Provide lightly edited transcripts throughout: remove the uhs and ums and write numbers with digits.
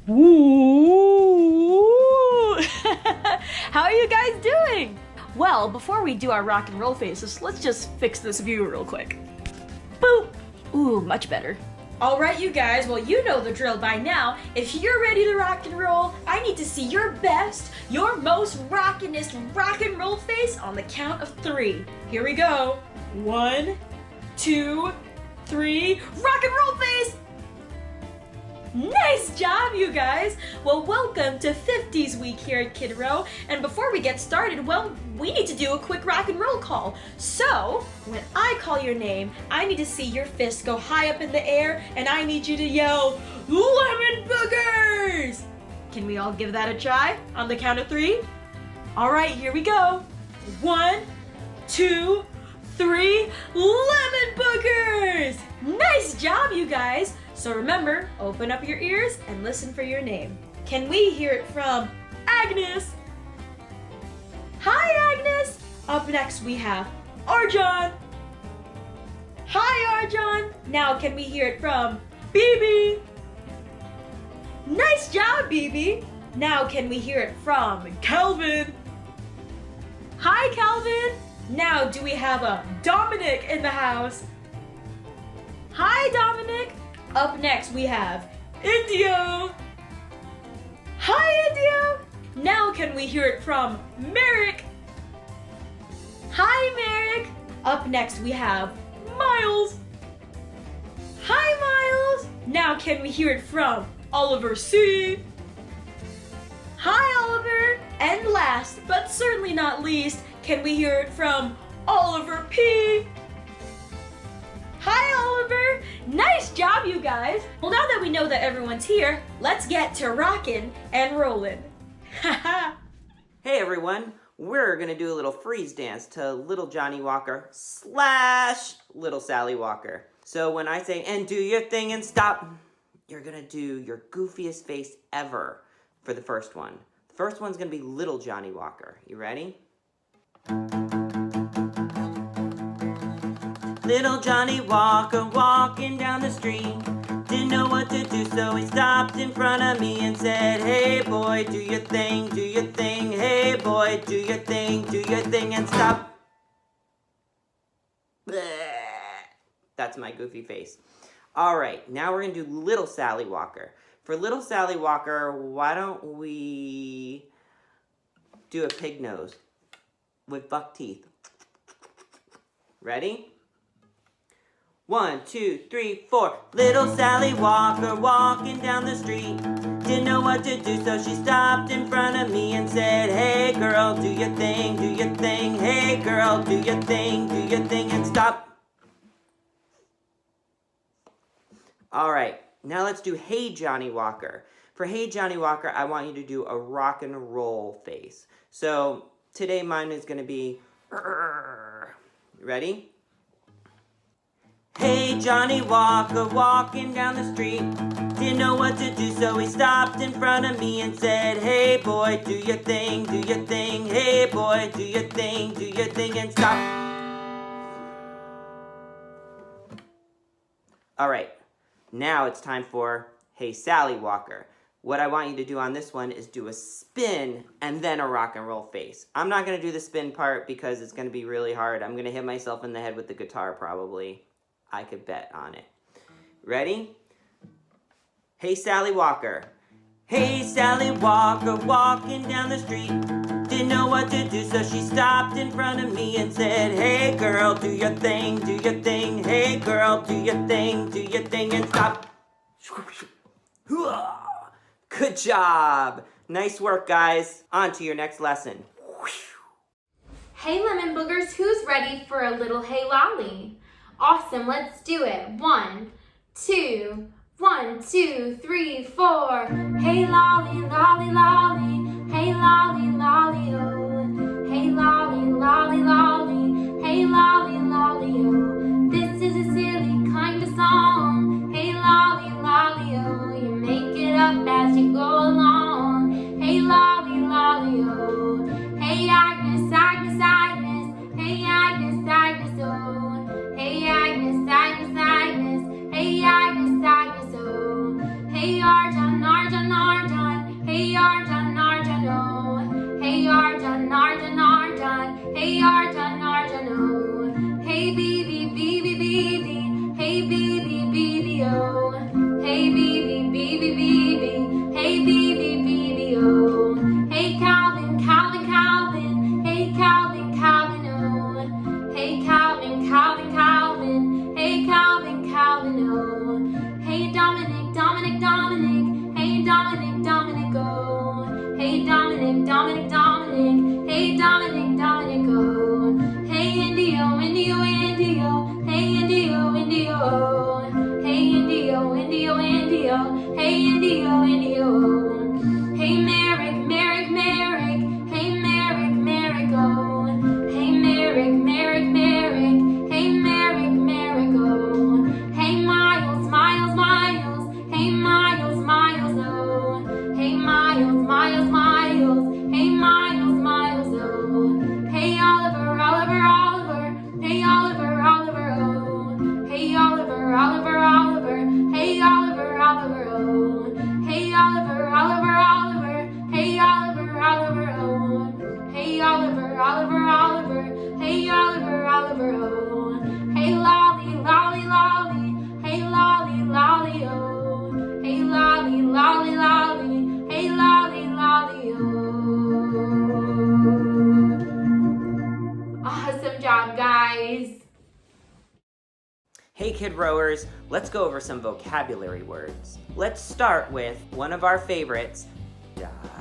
Ooh. How are you guys doing? Well, before we do our rock and roll faces, let's just fix this view real quick. Boop! Ooh, much better. Alright you guys, well you know the drill by now. If you're ready to rock and roll, I need to see your best, your most rockinest rock and roll face on the count of 3. Here we go. 1, 2, 3, rock and roll face! Nice job, you guys! Well, welcome to 50s Week here at Kid Row. And before we get started, well, we need to do a quick rock and roll call. So, when I call your name, I need to see your fist go high up in the air, and I need you to yell, "Lemon Boogers!" Can we all give that a try on the count of 3? All right, here we go. 1, 2, 3, Lemon Boogers! Nice job, you guys! So remember, open up your ears and listen for your name. Can we hear it from Agnes? Hi, Agnes! Up next we have Arjan. Hi, Arjan! Now can we hear it from BB? Nice job, BB! Now can we hear it from Calvin? Hi, Calvin! Now do we have a Dominic in the house? Hi, Dominic! Up next we have Indio. Hi, Indio! Now can we hear it from Merrick? Hi, Merrick! Up next we have Miles. Hi, Miles! Now can we hear it from Oliver C? Hi, Oliver! And last, but certainly not least, can we hear it from Oliver P? Hi, Oliver! Nice job, you guys! Well, now that we know that everyone's here, let's get to rockin' and rollin'. Haha! Hey everyone, we're gonna do a little freeze dance to Little Johnny Walker / Little Sally Walker. So when I say, and do your thing and stop, you're gonna do your goofiest face ever for the first one. The first one's gonna be Little Johnny Walker. You ready? Little Johnny Walker walking down the street, didn't know what to do, so he stopped in front of me and said, "Hey boy, do your thing, do your thing. Hey boy, do your thing and stop." Bleh. That's my goofy face. All right, now we're gonna do Little Sally Walker. For Little Sally Walker, why don't we do a pig nose with buck teeth? Ready? 1, 2, 3, 4. Little Sally Walker walking down the street, didn't know what to do, so she stopped in front of me and said, "Hey girl, do your thing, do your thing. Hey girl, do your thing and stop." All right, now let's do Hey Johnny Walker. For Hey Johnny Walker, I want you to do a rock and roll face. So today mine is gonna be, ready? Hey Johnny Walker walking down the street, didn't know what to do, so he stopped in front of me and said, "Hey boy, do your thing, do your thing. Hey boy, do your thing and stop." All right, now it's time for Hey Sally Walker. What I want you to do on this one is do a spin and then a rock and roll face. I'm not gonna do the spin part because it's gonna be really hard. I'm gonna hit myself in the head with the guitar probably. I could bet on it. Ready? Hey Sally Walker. Hey Sally Walker walking down the street, didn't know what to do, so she stopped in front of me and said, "Hey girl, do your thing, do your thing. Hey girl, do your thing and stop." Good job. Nice work, guys. On to your next lesson. Hey Lemon Boogers, who's ready for a little Hey Lolly? Awesome, let's do it. 1, 2, 1, 2, 3, 4. Hey lolly, lolly, lolly. Hey lolly, lolly, oh. Hey lolly, lolly, lolly. Hey lolly, lolly, oh. This is a silly kind of song. Hey lolly, lolly, oh. You make it up as you go along. Hey lolly, lolly, oh. Hey Agnes, Agnes, Agnes. Hey Agnes, Agnes, oh. Hey Agnes, Agnes, Agnes. Hey Agnes, Agnes, oh. Hey Arjan, Arjan, Arjan. Hey Kid Rowers, let's go over some vocabulary words. Let's start with one of our favorites,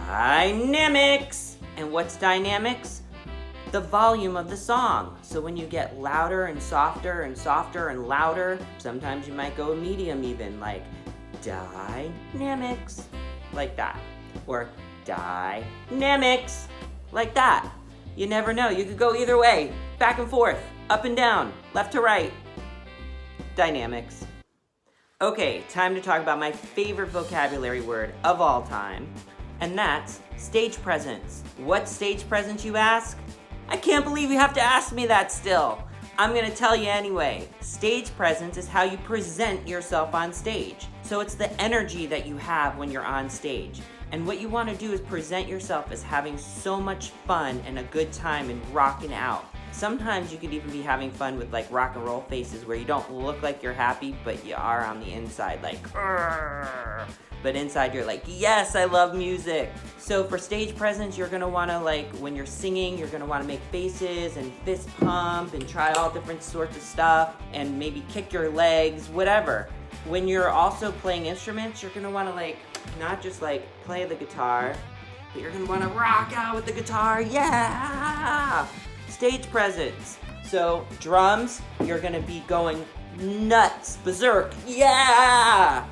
dynamics. And what's dynamics? The volume of the song. So when you get louder and softer and softer and louder, sometimes you might go medium even, like dynamics, like that. Or dynamics, like that. You never know, you could go either way, back and forth, up and down, left to right. Dynamics. Okay, time to talk about my favorite vocabulary word of all time, and that's stage presence. What stage presence, you ask? I can't believe you have to ask me that still. I'm gonna tell you anyway. Stage presence is how you present yourself on stage. So it's the energy that you have when you're on stage. And what you wanna do is present yourself as having so much fun and a good time and rocking out. Sometimes you could even be having fun with like rock and roll faces where you don't look like you're happy, but you are on the inside like, "Arr." But inside you're like, yes, I love music. So for stage presence, you're gonna wanna like, when you're singing, you're gonna wanna make faces and fist pump and try all different sorts of stuff and maybe kick your legs, whatever. When you're also playing instruments, you're gonna wanna like, not just like play the guitar, but you're gonna wanna rock out with the guitar, yeah! Stage presence. So drums, you're gonna be going nuts, berserk, yeah!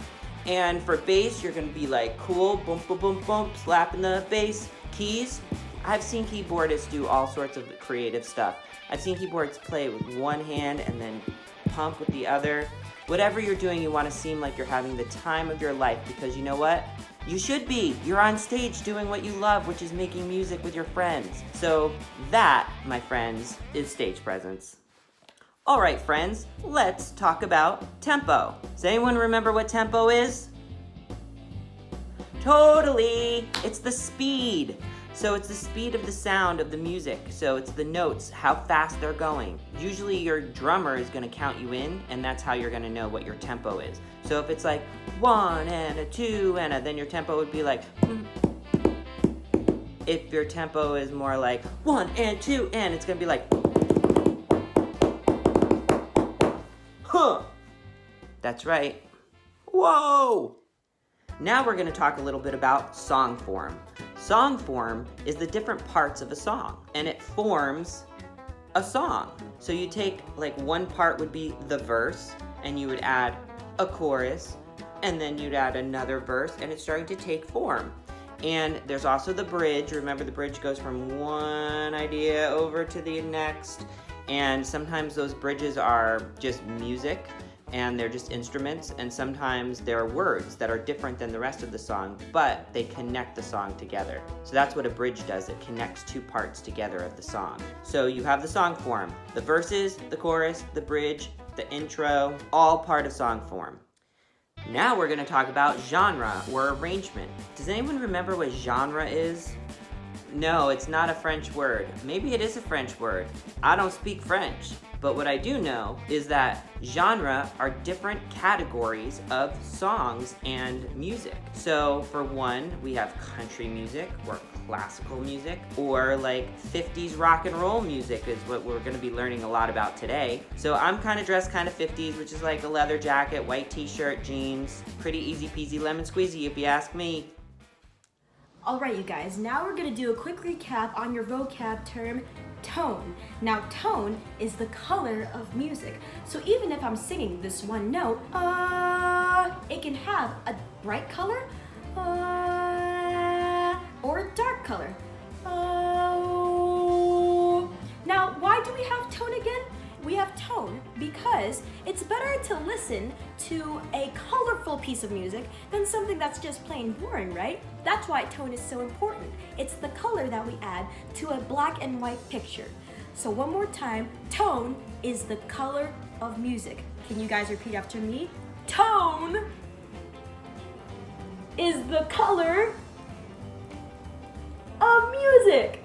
And for bass, you're gonna be like cool, boom, boom, boom, boom, slapping the bass. Keys, I've seen keyboardists do all sorts of creative stuff. I've seen keyboards play with one hand and then pump with the other. Whatever you're doing, you wanna seem like you're having the time of your life because you know what? You should be. You're on stage doing what you love, which is making music with your friends. So that, my friends, is stage presence. All right, friends, let's talk about tempo. Does anyone remember what tempo is? Totally, it's the speed. So it's the speed of the sound of the music. So it's the notes, how fast they're going. Usually your drummer is gonna count you in, and that's how you're gonna know what your tempo is. So if it's like 1 and a 2 and a, then your tempo would be like, if your tempo is more like 1 and 2 and, it's gonna be like, huh. That's right. Whoa! Now we're gonna talk a little bit about song form. Song form is the different parts of a song, and it forms a song. So you take, like, one part would be the verse, and you would add a chorus, and then you'd add another verse, and it's starting to take form. And there's also the bridge. Remember, the bridge goes from one idea over to the next, and sometimes those bridges are just music, and they're just instruments, and sometimes there are words that are different than the rest of the song, but they connect the song together. So that's what a bridge does. It connects two parts together of the song. So you have the song form, the verses, the chorus, the bridge, the intro, all part of song form. Now we're gonna talk about genre or arrangement. Does anyone remember what genre is? No, it's not a French word. Maybe it is a French word. I don't speak French. But what I do know is that genre are different categories of songs and music. So for one, we have country music or classical music, or like 50s rock and roll music is what we're gonna be learning a lot about today. So I'm kind of dressed kind of 50s, which is like a leather jacket, white t-shirt, jeans, pretty easy peasy lemon squeezy if you ask me. All right, you guys, now we're gonna do a quick recap on your vocab term, tone. Now, tone is the color of music. So even if I'm singing this one note, it can have a bright color, or a dark color. Now, why do we have tone again? We have tone because it's better to listen to a colorful piece of music than something that's just plain boring, right? That's why tone is so important. It's the color that we add to a black and white picture. So one more time, tone is the color of music. Can you guys repeat after me? Tone is the color of music.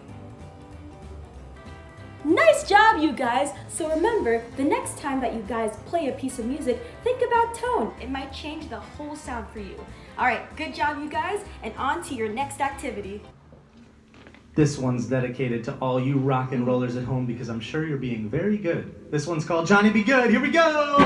Nice job, you guys! So remember, the next time that you guys play a piece of music, think about tone. It might change the whole sound for you. All right, good job, you guys, and on to your next activity. This one's dedicated to all you rock and rollers at home because I'm sure you're being very good. This one's called Johnny Be Good. Here we go!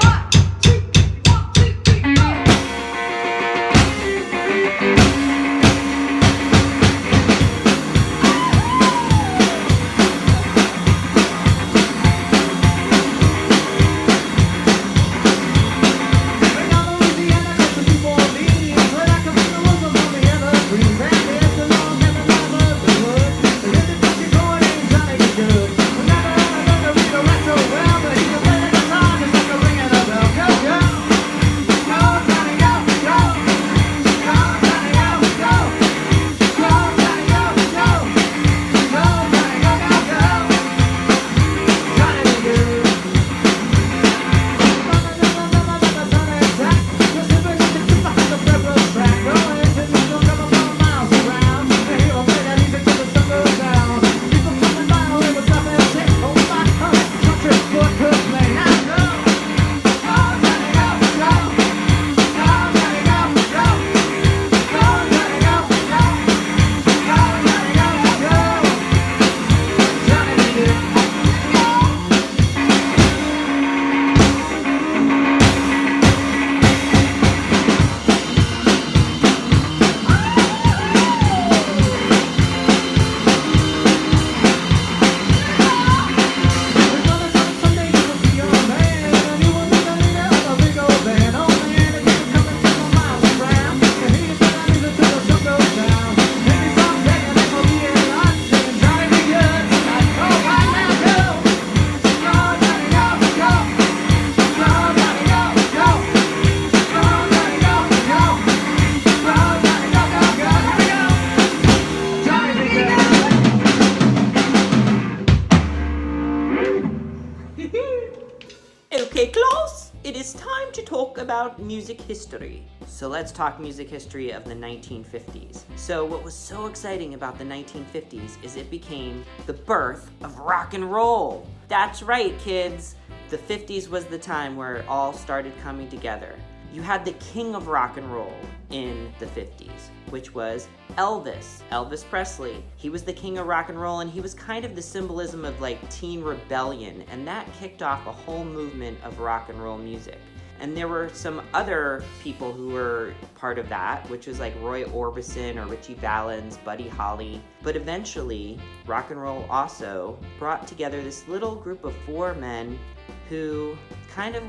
about music history. So let's talk music history of the 1950s. So what was so exciting about the 1950s is it became the birth of rock and roll. That's right, kids. The 50s was the time where it all started coming together. You had the king of rock and roll in the 50s, which was Elvis Presley. He was the king of rock and roll, and he was kind of the symbolism of like teen rebellion, and that kicked off a whole movement of rock and roll music. And there were some other people who were part of that, which was like Roy Orbison or Ritchie Valens, Buddy Holly. But eventually, rock and roll also brought together this little group of 4 men who kind of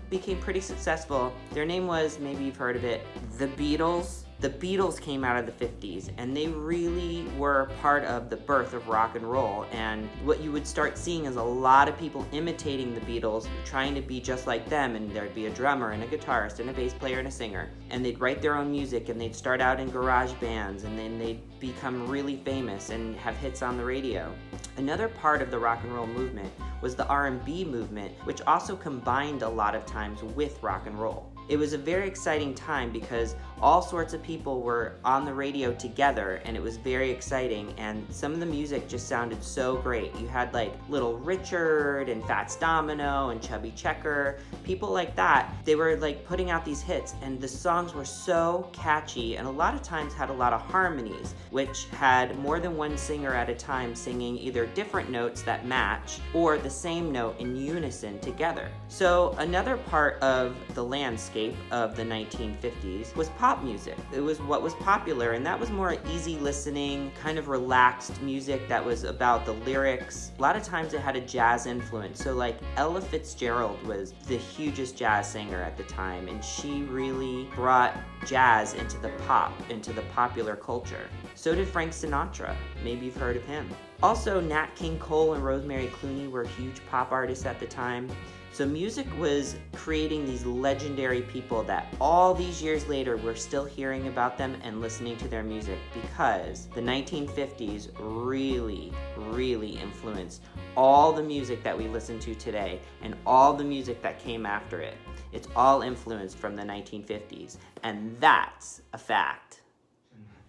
became pretty successful. Their name was, maybe you've heard of it, the Beatles. The Beatles came out of the 50s, and they really were part of the birth of rock and roll. And what you would start seeing is a lot of people imitating the Beatles, trying to be just like them, and there'd be a drummer and a guitarist and a bass player and a singer. And they'd write their own music, and they'd start out in garage bands, and then they'd become really famous and have hits on the radio. Another part of the rock and roll movement was the R&B movement, which also combined a lot of times with rock and roll. It was a very exciting time because all sorts of people were on the radio together, and it was very exciting, and some of the music just sounded so great. You had like Little Richard and Fats Domino and Chubby Checker, people like that. They were like putting out these hits, and the songs were so catchy, and a lot of times had a lot of harmonies, which had more than one singer at a time singing either different notes that match or the same note in unison together. So another part of the landscape of the 1950s was pop music. It was what was popular, and that was more easy listening, kind of relaxed music that was about the lyrics. A lot of times it had a jazz influence. So like Ella Fitzgerald was the hugest jazz singer at the time, and she really brought jazz into the popular culture. So did Frank Sinatra. Maybe you've heard of him. Also, Nat King Cole and Rosemary Clooney were huge pop artists at the time. So music was creating these legendary people that all these years later we're still hearing about them and listening to their music, because the 1950s really, really influenced all the music that we listen to today and all the music that came after it. It's all influenced from the 1950s, and that's a fact.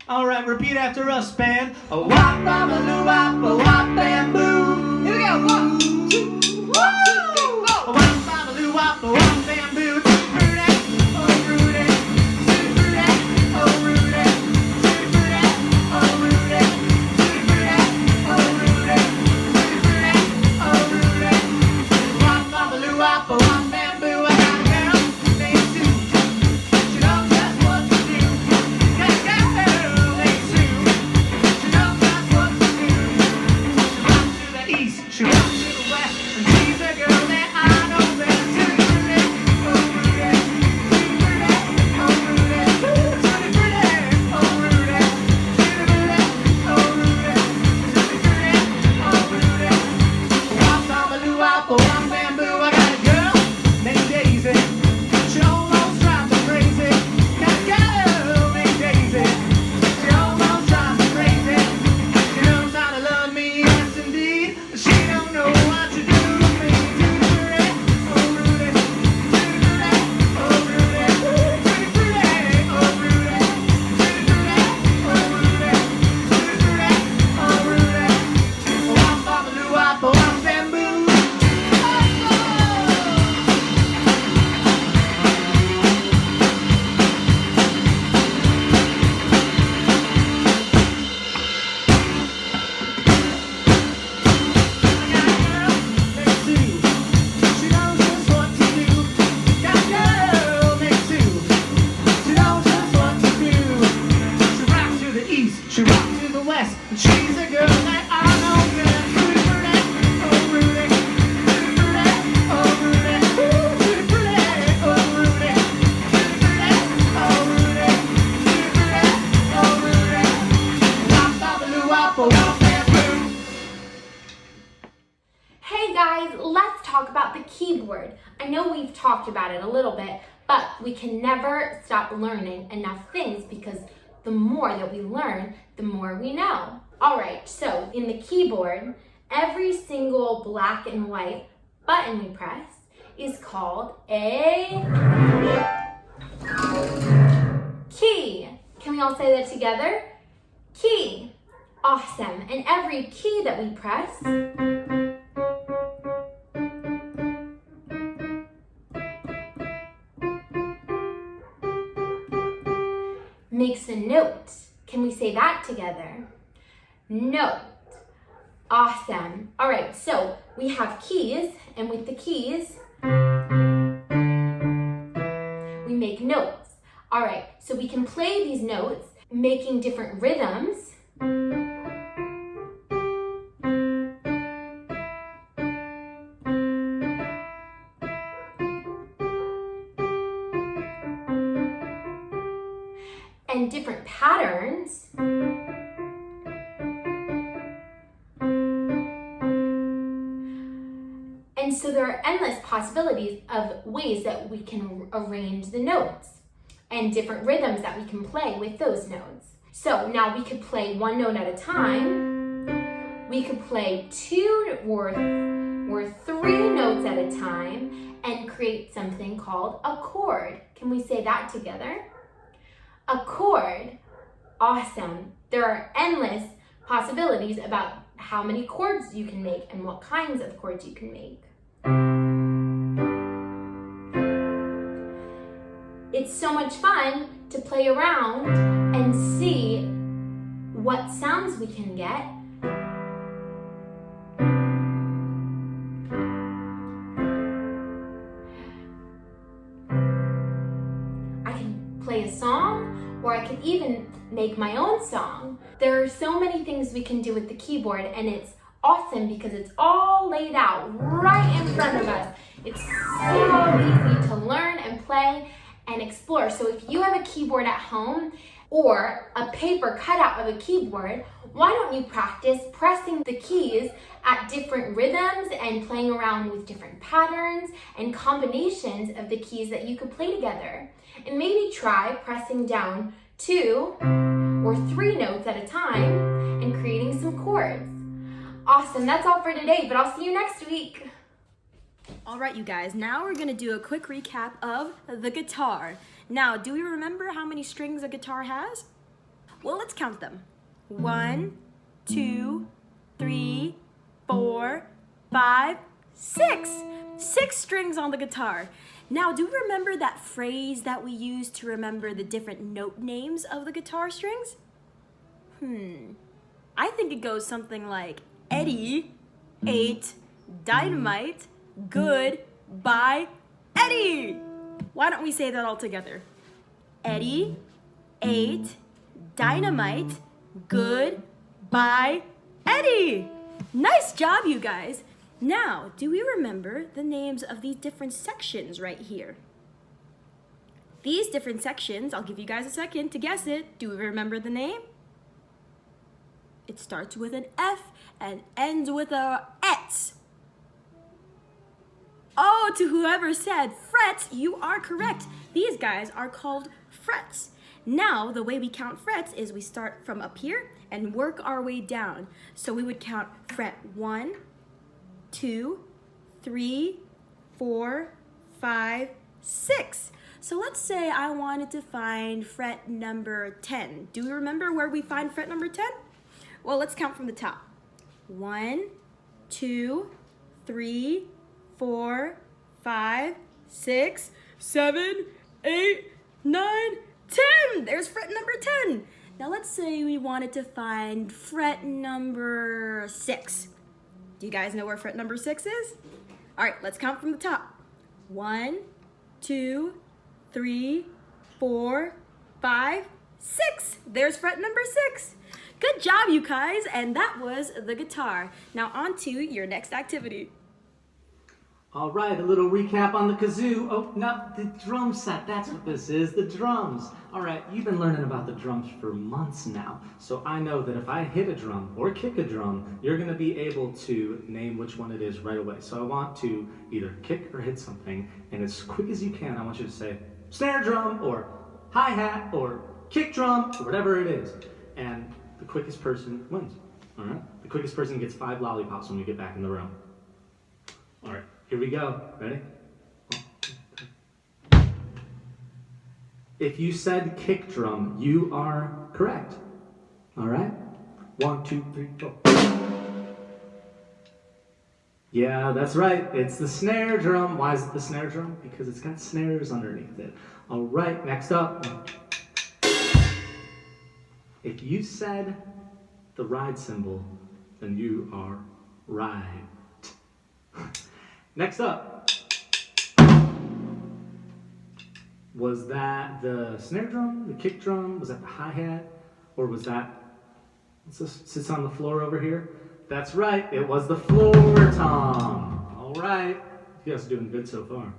All right, repeat after us, band. A wop, bop, a loo, wop, a wop, bamboo. Here we go. 1, 2, 1, 2, 3, 4. A wop, bop, a loo, wop, a wop, bamboo. Keyboard. I know we've talked about it a little bit, but we can never stop learning enough things, because the more that we learn, the more we know. All right, so in the keyboard, every single black and white button we press is called a Key. Can we all say that together? Key. Awesome. And every key that we press makes a note. Can we say that together? Note. Awesome. All right, so we have keys, and with the keys, we make notes. All right, so we can play these notes, making different rhythms. And different patterns. And so there are endless possibilities of ways that we can arrange the notes and different rhythms that we can play with those notes. So now we could play one note at a time. We could play two or three notes at a time and create something called a chord. Can we say that together? A chord. Awesome. There are endless possibilities about how many chords you can make and what kinds of chords you can make. It's so much fun to play around and see what sounds we can get. I can play a song, or I could even make my own song. There are so many things we can do with the keyboard, and it's awesome because it's all laid out right in front of us. It's so easy to learn and play and explore. So if you have a keyboard at home or a paper cutout of a keyboard, why don't you practice pressing the keys at different rhythms and playing around with different patterns and combinations of the keys that you could play together? And maybe try pressing down 2 or 3 notes at a time and creating some chords. Awesome, that's all for today, but I'll see you next week. All right, you guys, now we're gonna do a quick recap of the guitar. Now, do we remember how many strings a guitar has? Well, let's count them. 1, 2, 3, 4, 5, 6. 6 strings on the guitar. Now, do we remember that phrase that we use to remember the different note names of the guitar strings? I think it goes something like Eddie, 8, dynamite, good, bye, Eddie. Why don't we say that all together? Eddie, 8, dynamite, good, bye, Eddie. Nice job, you guys. Now, do we remember the names of these different sections right here? These different sections, I'll give you guys a second to guess it. Do we remember the name? It starts with an F and ends with a et. Oh, to whoever said frets, you are correct. These guys are called frets. Now, the way we count frets is we start from up here and work our way down. So we would count fret 1, 2, 3, 4, 5, 6. So let's say I wanted to find fret number 10. Do we remember where we find fret number 10? Well, let's count from the top. 1, 2, 3, 4, 5, 6, 7, 8, 9, 10. There's fret number 10. Now let's say we wanted to find fret number 6. Do you guys know where fret number 6 is? All right, let's count from the top. 1, 2, 3, 4, 5, 6. There's fret number 6. Good job, you guys, and that was the guitar. Now on to your next activity. All right, a little recap on the kazoo. Oh, no, the drum set, that's what this is, the drums. All right, you've been learning about the drums for months now, so I know that if I hit a drum or kick a drum, you're gonna be able to name which one it is right away. So I want to either kick or hit something, and as quick as you can, I want you to say snare drum, or hi-hat, or kick drum, or whatever it is. And the quickest person wins, all right? The quickest person gets 5 lollipops when we get back in the room. All right. Here we go. Ready? 1, 2, 3. If you said kick drum, you are correct. All right? 1, 2, 3, 4. Yeah, that's right. It's the snare drum. Why is it the snare drum? Because it's got snares underneath it. All right, next up. If you said the ride cymbal, then you are right. Next up. Was that the snare drum, the kick drum? Was that the hi-hat? Or was that, sits on the floor over here? That's right, it was the floor tom. All right, you guys are doing good so far.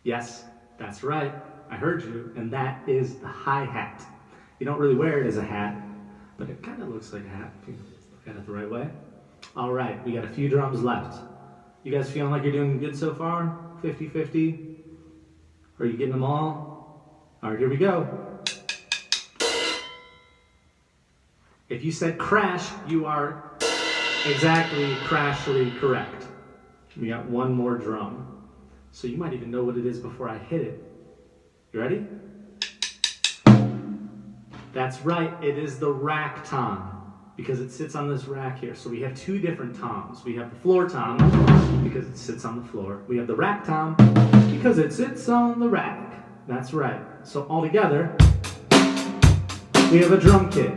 Yes, that's right, I heard you, and that is the hi-hat. You don't really wear it as a hat, but it kind of looks like a hat if you look at it the right way. All right, we got a few drums left. You guys feeling like you're doing good so far? 50-50? Are you getting them all? All right, here we go. If you said crash, you are exactly crashly correct. We got one more drum. So you might even know what it is before I hit it. You ready? That's right, it is the rack tom, because it sits on this rack here. So we have two different toms. We have the floor tom, because it sits on the floor. We have the rack tom, because it sits on the rack. That's right. So all together, we have a drum kit.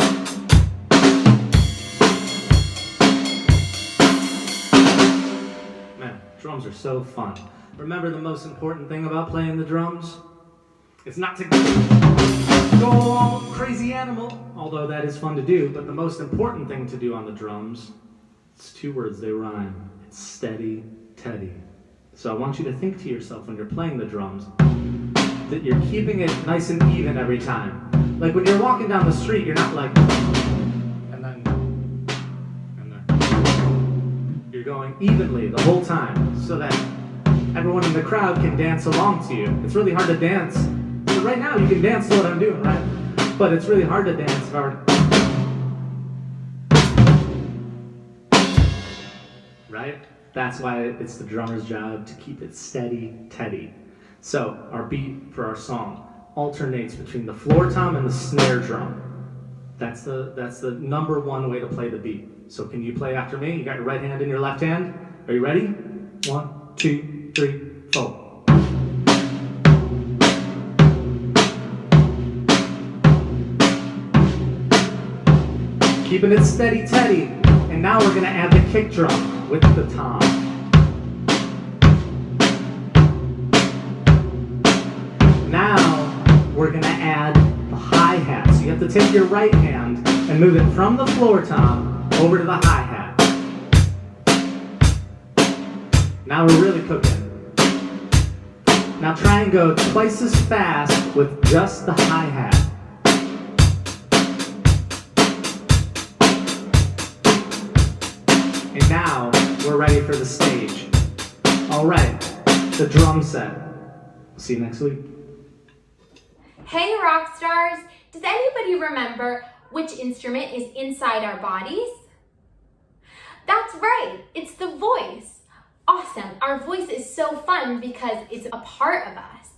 Man, drums are so fun. Remember the most important thing about playing the drums? It's not to go all crazy animal, although that is fun to do, but the most important thing to do on the drums, it's two words, they rhyme. It's steady, Teddy. So I want you to think to yourself when you're playing the drums that you're keeping it nice and even every time. Like when you're walking down the street, you're not like, and then. You're going evenly the whole time so that everyone in the crowd can dance along to you. It's really hard to dance. So right now you can dance to what I'm doing, right? But it's really hard to dance hard. Right? That's why it's the drummer's job to keep it steady, Teddy. So our beat for our song alternates between the floor tom and the snare drum. That's the number one way to play the beat. So can you play after me? You got your right hand in your left hand. Are you ready? 1, 2, 3, 4. Keeping it steady, Teddy. And now we're gonna add the kick drum with the tom. Now we're gonna add the hi-hat. So you have to take your right hand and move it from the floor tom over to the hi-hat. Now we're really cooking. Now try and go twice as fast with just the hi-hat. And now we're ready for the stage. All right, the drum set. See you next week. Hey rock stars, does anybody remember which instrument is inside our bodies? That's right, it's the voice. Awesome, our voice is so fun because it's a part of us.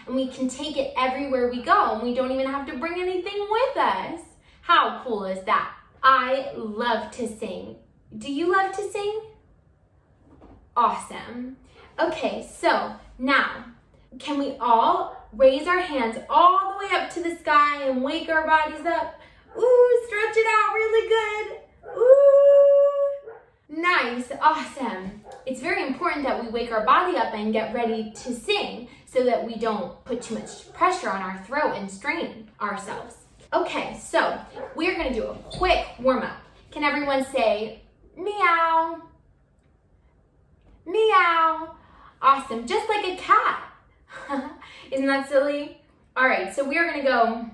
And we can take it everywhere we go and we don't even have to bring anything with us. How cool is that? I love to sing. Do you love to sing? Awesome. Okay, so now, can we all raise our hands all the way up to the sky and wake our bodies up? Ooh, stretch it out really good. Ooh, nice, awesome. It's very important that we wake our body up and get ready to sing so that we don't put too much pressure on our throat and strain ourselves. Okay, so we're gonna do a quick warm-up. Can everyone say, meow, meow? Awesome, just like a cat. Isn't that silly? All right, so we're gonna go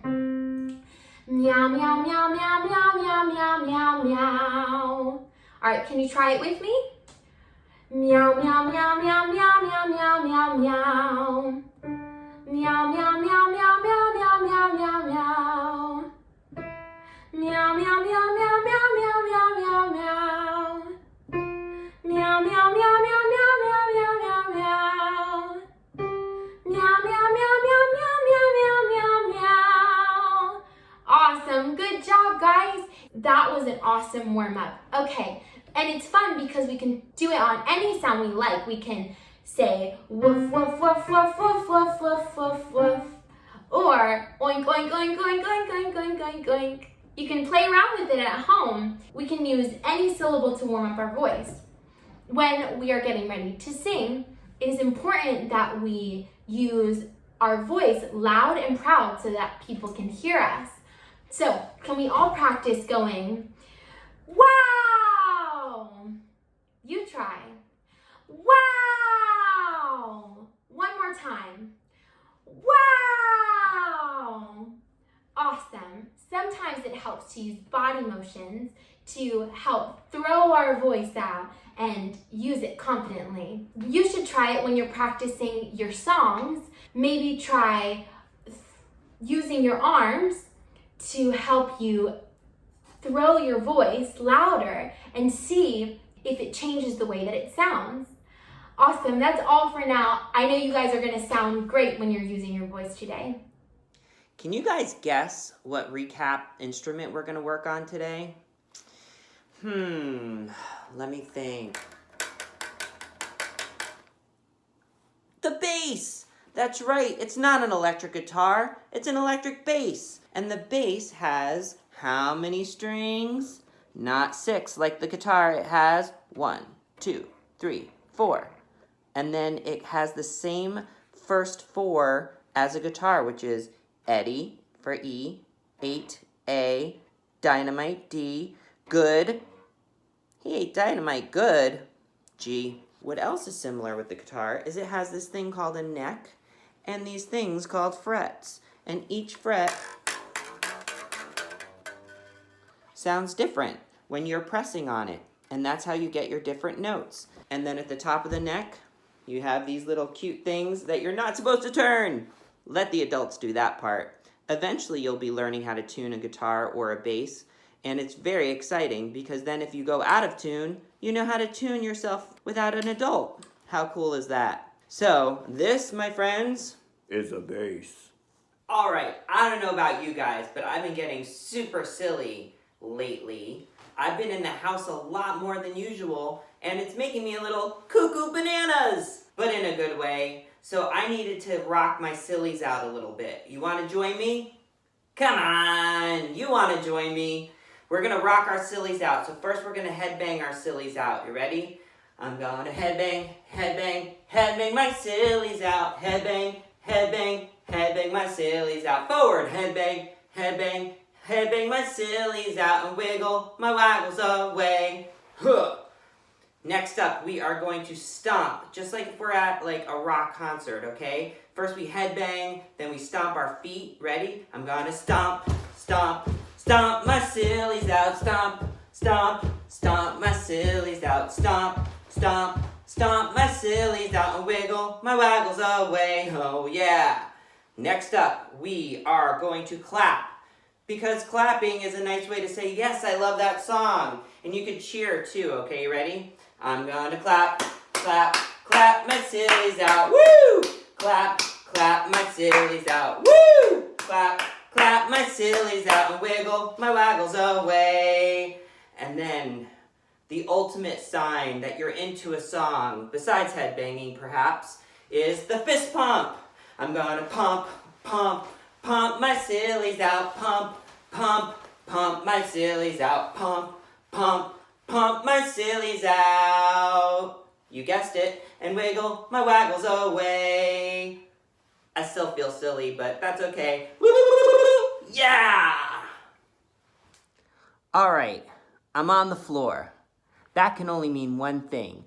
meow, meow, meow, meow, meow, meow, meow, meow, meow. All right, can you try it with me? Meow, meow, meow, meow, meow, meow, meow, meow, meow. Meow, meow, meow, meow, meow, meow, meow, meow, meow. Meow, meow, meow, meow, meow, meow, meow, meow, meow. Meow, meow, meow, meow, meow, meow, meow, meow, meow. Good job, guys. That was an awesome warm-up. Okay, and it's fun because we can do it on any sound we like. We can say woof, woof, woof, woof, woof, woof, woof, woof, woof. Or oink, oink, oink, oink, oink, oink, oink, oink, oink. You can play around with it at home. We can use any syllable to warm up our voice. When we are getting ready to sing, it is important that we use our voice loud and proud so that people can hear us. So, can we all practice going, wow? You try. Wow! One more time. Wow! Awesome. Sometimes it helps to use body motions to help throw our voice out and use it confidently. You should try it when you're practicing your songs. Maybe try using your arms to help you throw your voice louder and see if it changes the way that it sounds. Awesome, that's all for now. I know you guys are gonna sound great when you're using your voice today. Can you guys guess what recap instrument we're gonna work on today? Let me think. The bass! That's right, it's not an electric guitar, it's an electric bass. And the bass has how many strings? Not 6 like the guitar. It has 1, 2, 3, 4. And then it has the same first 4 as a guitar, which is Eddie for E, 8, A, Dynamite, D, Good. He ate dynamite, good, G. What else is similar with the guitar is it has this thing called a neck and these things called frets. And each fret sounds different when you're pressing on it. And that's how you get your different notes. And then at the top of the neck, you have these little cute things that you're not supposed to turn. Let the adults do that part. Eventually, you'll be learning how to tune a guitar or a bass. And it's very exciting because then if you go out of tune, you know how to tune yourself without an adult. How cool is that? So, this, my friends, is a bass. All right, I don't know about you guys, but I've been getting super silly lately. I've been in the house a lot more than usual, and it's making me a little cuckoo bananas, but in a good way. So I needed to rock my sillies out a little bit. You want to join me? Come on, you want to join me? We're going to rock our sillies out. So first we're going to headbang our sillies out. You ready? I'm going to headbang, headbang, headbang my sillies out. Headbang, headbang, headbang my sillies out. Forward, headbang, headbang, headbang my sillies out. And wiggle my waggles away. Huh. Next up, we are going to stomp, just like if we're at like a rock concert, okay? First we headbang, then we stomp our feet. Ready? I'm gonna stomp, stomp, stomp my sillies out. Stomp, stomp, stomp my sillies out. Stomp, stomp, stomp my sillies out. And wiggle my waggles away. Oh yeah. Next up, we are going to clap. Because clapping is a nice way to say, yes, I love that song. And you can cheer too, okay? You ready? I'm gonna clap, clap, clap my sillies out. Woo! Clap, clap my sillies out. Woo! Clap, clap my sillies out. And wiggle my waggles away. And then the ultimate sign that you're into a song, besides headbanging perhaps, is the fist pump. I'm gonna pump, pump, pump my sillies out. Pump, pump, pump my sillies out. Pump, pump, pump my sillies out. You guessed it. And wiggle my waggles away. I still feel silly, but that's okay. Yeah! All right, I'm on the floor. That can only mean one thing.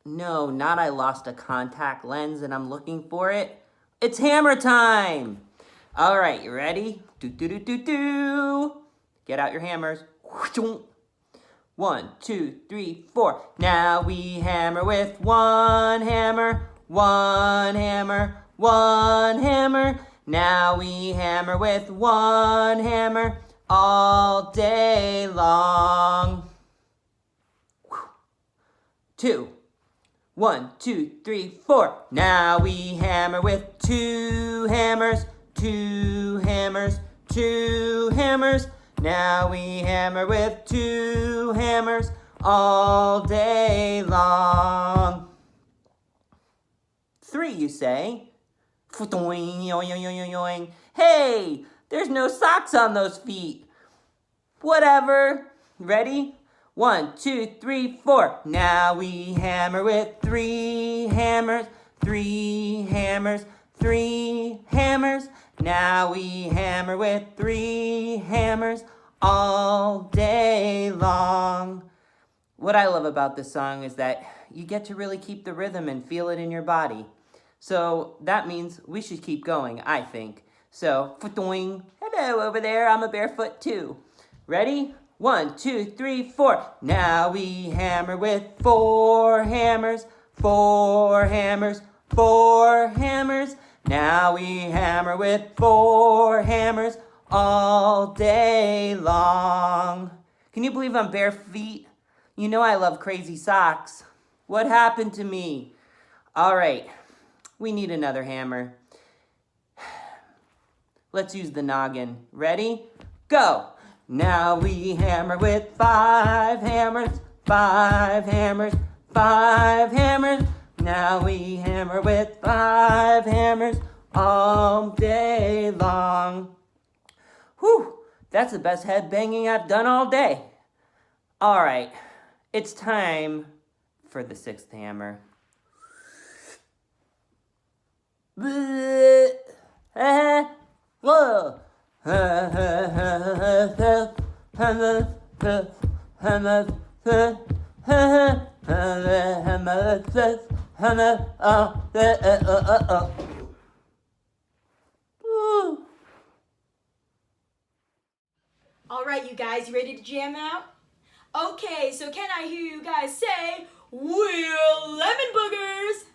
No, not I lost a contact lens and I'm looking for it. It's hammer time! All right, you ready? Do. Get out your hammers. 1, 2, 3, 4. Now we hammer with one hammer, one hammer, one hammer. Now we hammer with one hammer all day long. 2. 1, 2, 3, 4. Now we hammer with two hammers, two hammers, two hammers. Now we hammer with 2 hammers all day long. 3, you say? Hey, there's no socks on those feet. Whatever. Ready? 1, 2, 3, 4. Now we hammer with 3 hammers, 3 hammers, 3 hammers. Now we hammer with 3 hammers all day long. What I love about this song is that you get to really keep the rhythm and feel it in your body. So that means we should keep going, I think. So, hello over there, I'm a barefoot too. Ready? 1, 2, 3, 4. Now we hammer with 4 hammers, 4 hammers, 4 hammers. Now we hammer with 4 hammers all day long. Can you believe I'm bare feet? You know I love crazy socks. What happened to me? All right, we need another hammer. Let's use the noggin. Ready? Go! Now we hammer with 5 hammers, 5 hammers, 5 hammers. Now we hammer with 5 hammers all day long. Whew, that's the best head banging I've done all day. All right, it's time for the 6th hammer. Whoa. All right, you guys, you ready to jam out? Okay, so can I hear you guys say, "We're lemon boogers"?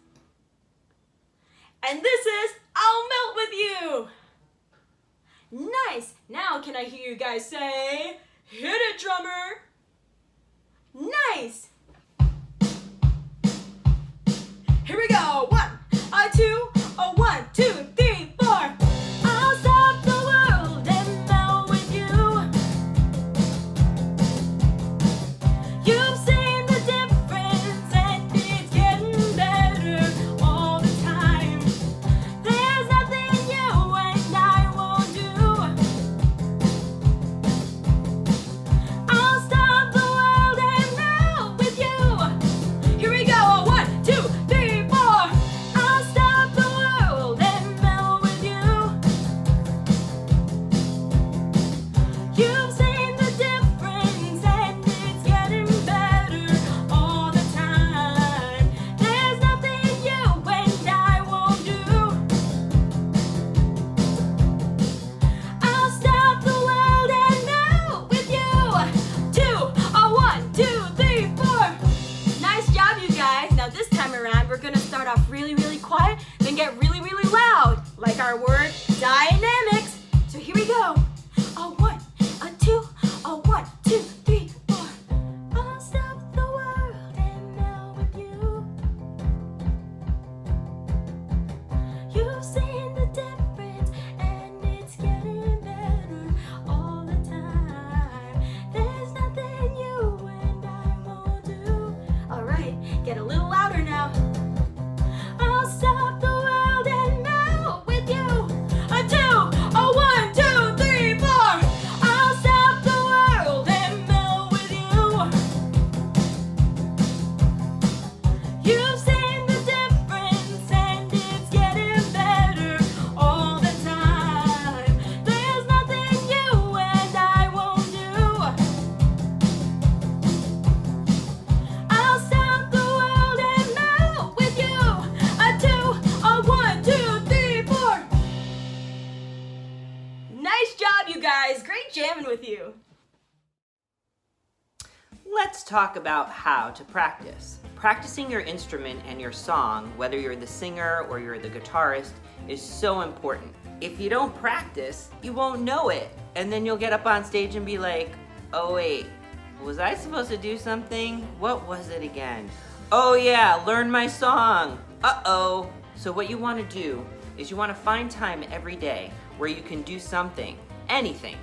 And this is "I'll melt with you." Nice. Now can I hear you guys say, "Hit it, drummer"? Nice. Here we go. 1, 2, 1, 2, 3, 4. I'll stop the world and melt with you. You've seen the difference and it's getting better all the time. There's nothing you and I won't do. I'll stop the world and melt with you. Here we go. 1, 2, 3, 4. I'll stop the world and melt with you. You've seen the difference and it's getting better all the time. There's nothing you and I won't do. I'll stop the world and melt with you. 2, 1, 2, 3, 4. Nice job, you guys. Now this time around, we're gonna start off really, really quiet, then get really, really loud, like our word dynamics. So here we go. A 1, a 2, a 1, 2, 3, 4. I'll stop the world and melt with you. You've seen the difference and it's getting better all the time. There's nothing you and I won't do. All right, get a little louder now. I'll stop the world and melt with you. A 2, a 1, 2, 3, 4. I'll stop the world and melt with you. You've seen the difference and it's getting better all the time. There's nothing you and I won't do. I'll stop the world and melt with you. A 2, a 1, 2, 3, 4. Nice job, you guys. Great jamming with you. Let's talk about how to practice. Practicing your instrument and your song, whether you're the singer or you're the guitarist, is so important. If you don't practice, you won't know it. And then you'll get up on stage and be like, oh wait, was I supposed to do something? What was it again? Oh yeah, learn my song. Uh-oh. So what you want to do is you want to find time every day where you can do something, anything,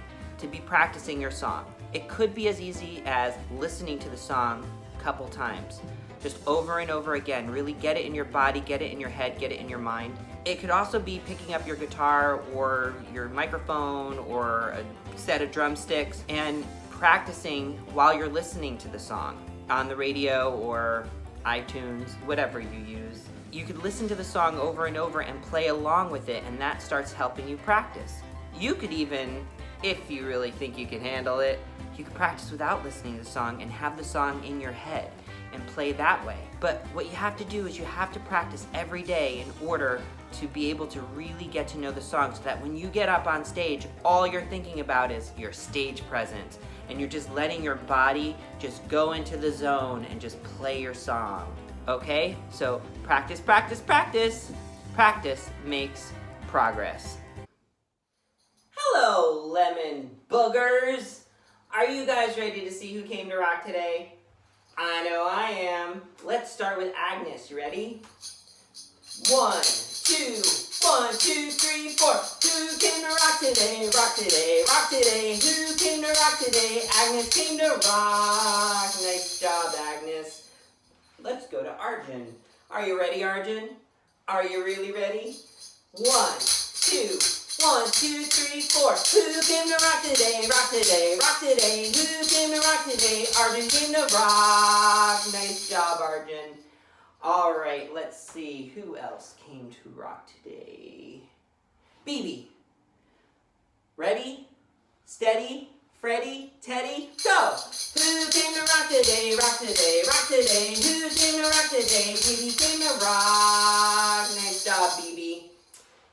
to be practicing your song. It could be as easy as listening to the song a couple times, just over and over again. Really get it in your body, get it in your head, get it in your mind. It could also be picking up your guitar or your microphone or a set of drumsticks and practicing while you're listening to the song on the radio or iTunes, whatever you use. You could listen to the song over and over and play along with it, and that starts helping you practice. You could even, if you really think you can handle it, you could practice without listening to the song and have the song in your head and play that way. But what you have to do is you have to practice every day in order to be able to really get to know the song, so that when you get up on stage, all you're thinking about is your stage presence, and you're just letting your body just go into the zone and just play your song. Okay? So practice, practice, practice. Practice makes progress. Hello, lemon boogers. Are you guys ready to see who came to rock today? I know I am. Let's start with Agnes. You ready? 1, 2, 1, 2, 3, 4. Who came to rock today? Rock today, rock today. Who came to rock today? Agnes came to rock. Nice job, Agnes. Let's go to Arjun. Are you ready, Arjun? Are you really ready? 1, 2, 1, 2, 3, 4. Who came to rock today? Rock today, rock today. Who came to rock today? Arjun came to rock. Nice job, Arjun. All right, let's see who else came to rock today. BB. Ready? Steady? Freddy? Teddy? Go! Who came to rock today? Rock today, rock today. Who came to rock today? BB came to rock. Nice job, BB.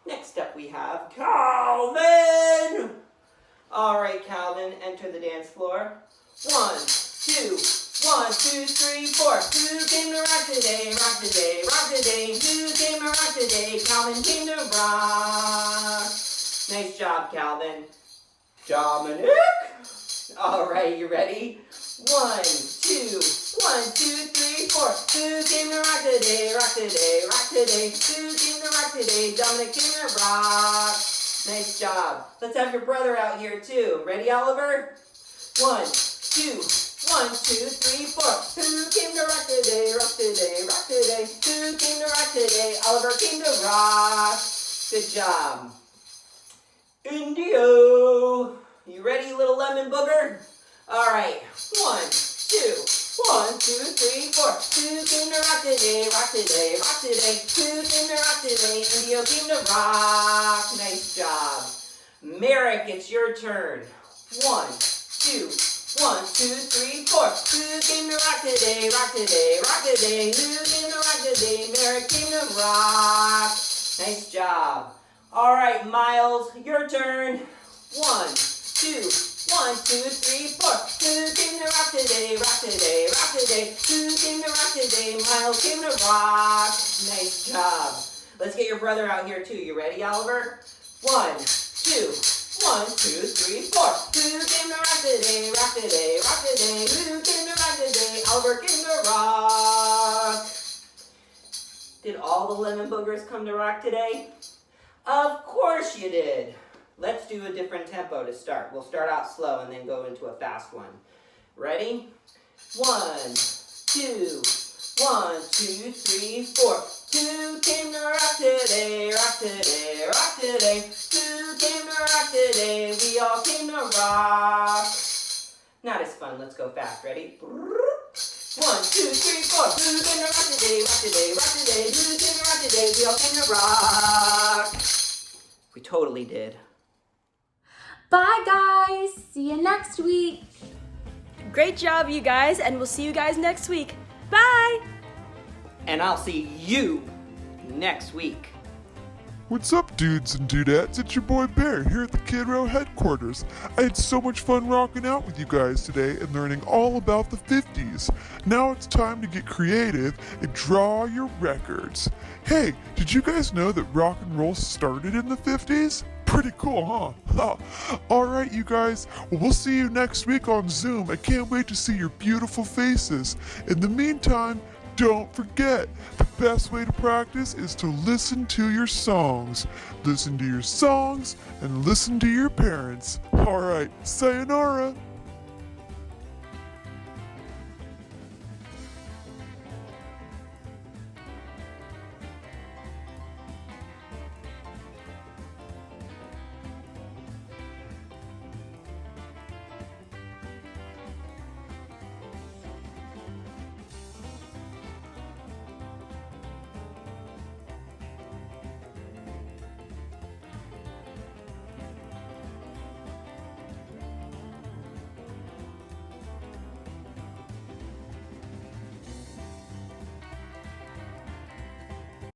Next up we have Calvin. All right, Calvin, enter the dance floor. 1, 2, 1, 2, 3, 4. Who came to rock today? Rock today, rock today. Who came to rock today? Calvin came to rock. Nice job, Calvin. Dominic. All right, you ready? 1, 2, 1, 2, 3, 4. Who came to rock today? Rock today, rock today. Who came to rock today? Dominic came to rock. Nice job. Let's have your brother out here too. Ready, Oliver? 1, 2, 1, 2, 3, 4. Who came to rock today? Rock today, rock today. Who came to rock today? Oliver came to rock. Good job. Indio. You ready, little lemon booger? All right. 1, 2, 1, 2, 3, 4. Who came to rock today? Rock today, rock today. Who came to rock today? Indio came to rock. Nice job. Merrick, it's your turn. 1, 2, 1, 2, 3, 4. Who came to rock today? Rock today, rock today. Who came to rock today? Merrick came to rock. Nice job. All right, Miles, your turn. 1, 2, 1, 2, 3, 4. Who came to rock today? Rock today, rock today. Who came to rock today? Miles came to rock. Nice job. Let's get your brother out here too. You ready, Oliver? 1, 2, 1, 2, 3, 4. Who came to rock today? Rock today, rock today. Who came to rock today? Oliver came to rock. Did all the lemon boogers come to rock today? Of course you did. Let's do a different tempo to start. We'll start out slow and then go into a fast one. Ready? 1, 2, 1, 2, 3, 4. Who came to rock today? Rock today, rock today. Who came to rock today? We all came to rock. Not as fun. Let's go fast. Ready? 1, 2, 3, 4. Who came to rock today? Rock today, rock today. Who came to rock today? We all came to rock. We totally did. Bye, guys. See you next week. Great job, you guys, and we'll see you guys next week. Bye! And I'll see you next week. What's up, dudes and dudettes? It's your boy Bear here at the Kid Row headquarters. I had so much fun rocking out with you guys today and learning all about the 50s. Now it's time to get creative and draw your records. Hey, did you guys know that rock and roll started in the 50s? Pretty cool, huh? Alright, you guys. Well, we'll see you next week on Zoom. I can't wait to see your beautiful faces. In the meantime, don't forget, the best way to practice is to listen to your songs. Listen to your songs and listen to your parents. All right, sayonara.